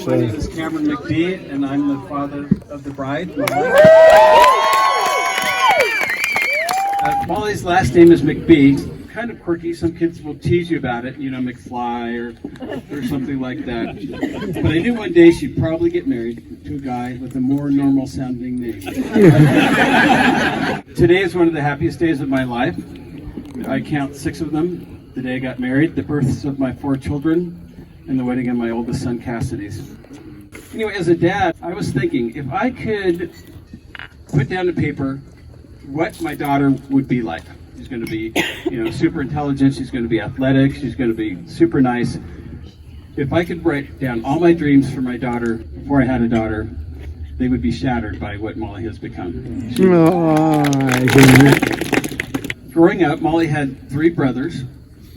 My name is Cameron McBee, and I'm the father of the bride, Molly. Molly's last name is McBee. Kind of quirky. Some kids will tease you about it, you know, McFly or something like that. But I knew one day she'd probably get married to a guy with a more normal sounding name. Today is one of the happiest days of my life. I count 6 of them. The day I got married, the births of my 4 children, and the wedding of my oldest son, Cassidy's. Anyway, as a dad, I was thinking, if I could put down to paper what my daughter would be like. She's going to be, you know, super intelligent. She's going to be athletic. She's going to be super nice. If I could write down all my dreams for my daughter before I had a daughter, they would be shattered by what Molly has become. Growing up, Molly had 3 brothers.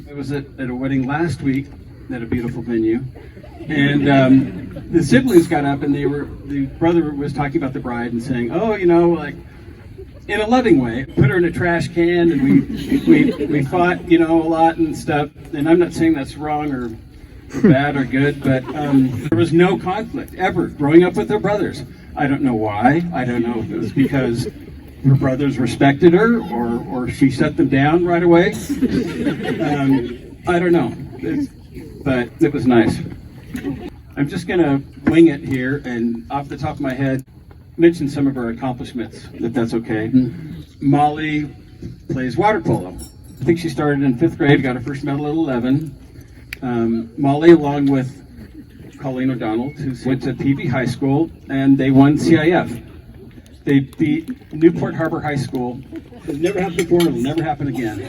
I was at a wedding last week at a beautiful venue, and the siblings got up and the brother was talking about the bride and saying, oh, you know, like, in a loving way, put her in a trash can, and we fought, you know, a lot and stuff. And I'm not saying that's wrong or bad or good, but there was no conflict ever growing up with her brothers. I don't know why. I don't know if it was because her brothers respected her or she shut them down right away. I don't know, but it was nice. I'm just gonna wing it here and off the top of my head, mention some of our accomplishments, if that's okay. Molly plays water polo. I think she started in 5th grade, got her first medal at 11. Molly, along with Colleen O'Donnell, who went to PV High School, and they won CIF. They beat Newport Harbor High School. It's never happened before, it'll never happen again.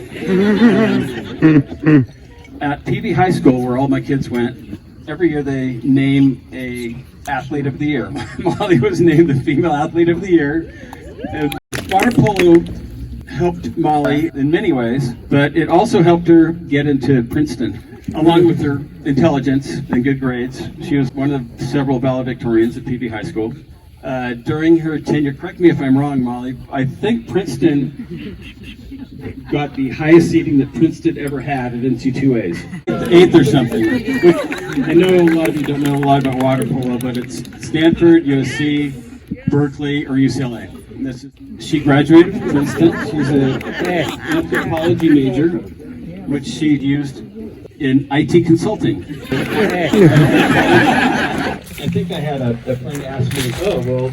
At PV High School, where all my kids went, every year they name a athlete of the year. Molly was named the female athlete of the year. And water polo helped Molly in many ways, but it also helped her get into Princeton. Along with her intelligence and good grades, she was one of several valedictorians at PV High School. During her tenure, correct me if I'm wrong, Molly, I think Princeton got the highest seeding that Princeton ever had at NC2As. 8th or something. Which, I know a lot of you don't know a lot about water polo, but it's Stanford, USC, Berkeley, or UCLA. She graduated from Princeton. She's an anthropology major, which she used in IT consulting. I think I had a friend ask me, oh, well,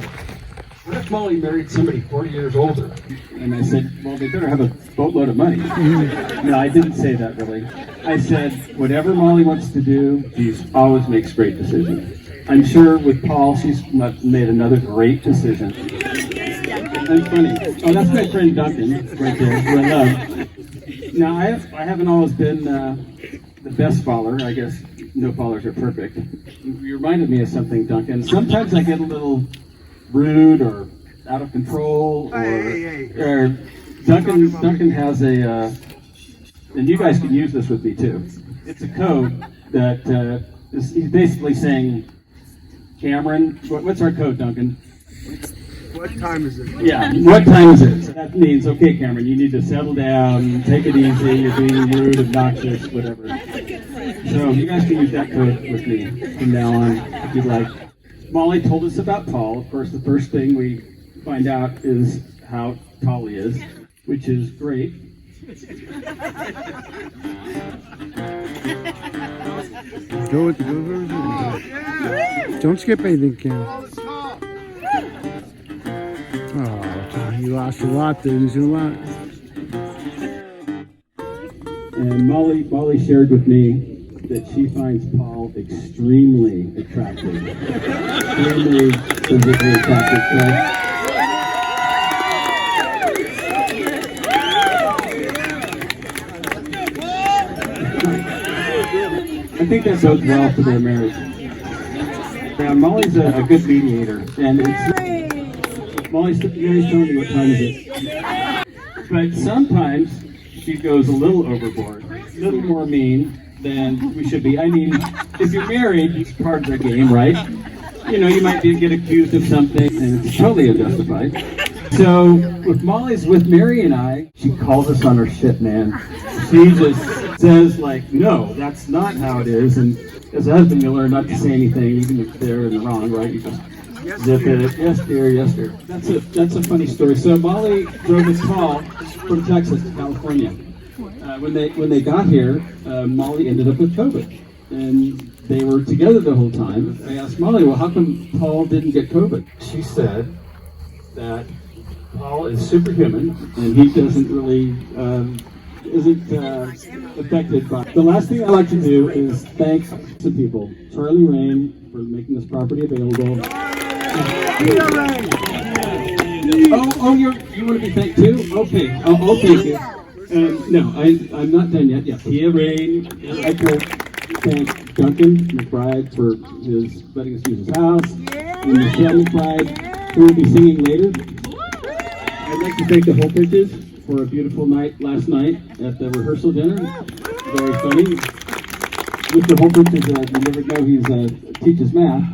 what if Molly married somebody 40 years older? And I said, well, they better have a boatload of money. No, I didn't say that really. I said, whatever Molly wants to do, she always makes great decisions. I'm sure with Paul, she's made another great decision. That's funny. Oh, that's my friend Duncan right there, who I love. Now, I haven't always been the best faller. I guess no fallers are perfect. You reminded me of something, Duncan. Sometimes I get a little rude or out of control, or Duncan has a, and you guys can use this with me too. It's a code that he's basically saying, Cameron, what's our code, Duncan? What time is it? Yeah, what time is it? So that means, okay, Cameron, you need to settle down, take it easy, you're being rude, obnoxious, whatever. So you guys can use that code with me from now on, if you'd like. Molly told us about Paul. Of course, the first thing we find out is how tall he is, which is great. Go with the go version. Don't skip anything, Cam. Oh, you lost a lot there. Losing a lot. And Molly shared with me that she finds Paul extremely attractive. Extremely physically attractive. I think that bodes well for their marriage. Yeah, Molly's a good mediator, and Molly's telling me what time is it. But sometimes she goes a little overboard, a little more mean than we should be. I mean, if you're married, it's part of the game, right? You know, you might get accused of something, and it's totally unjustified. So, if Molly's with Mary and I, she calls us on her shit, man. She just says like, no, that's not how it is. And as a husband, you learn not to say anything, even if they're in the wrong, right? You just zip it. Yes, dear. Yes, dear. That's a funny story. So Molly drove us Paul from Texas to California. When they got here, Molly ended up with COVID, and they were together the whole time. I asked Molly, well, how come Paul didn't get COVID? She said that Paul is superhuman, and he doesn't really isn't affected by. The last thing I like to do is thank the people. Charlie Rain for making this property available. Oh, you want to be thanked too? Okay. Oh, thank you. No, I'm not done yet. Yeah, Pia Rain. I'd like to thank Duncan McBride for his letting us use his house, and Michelle McBride, who will be singing later. I'd like to thank the Holbridges for a beautiful night last night at the rehearsal dinner. Very funny. Mr. Holbridge is you never know he teaches math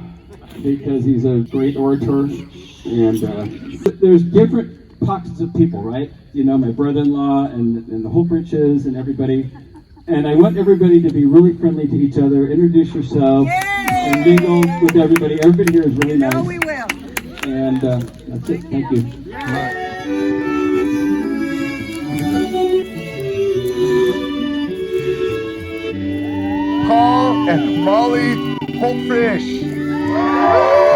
because he's a great orator, and there's different pockets of people, right? You know, my brother-in-law and the Holbridges and everybody. And I want everybody to be really friendly to each other, introduce yourself, and mingle with everybody. Everybody here is really nice. No, we will. And that's it. Thank you. Paul and Molly Holtfish.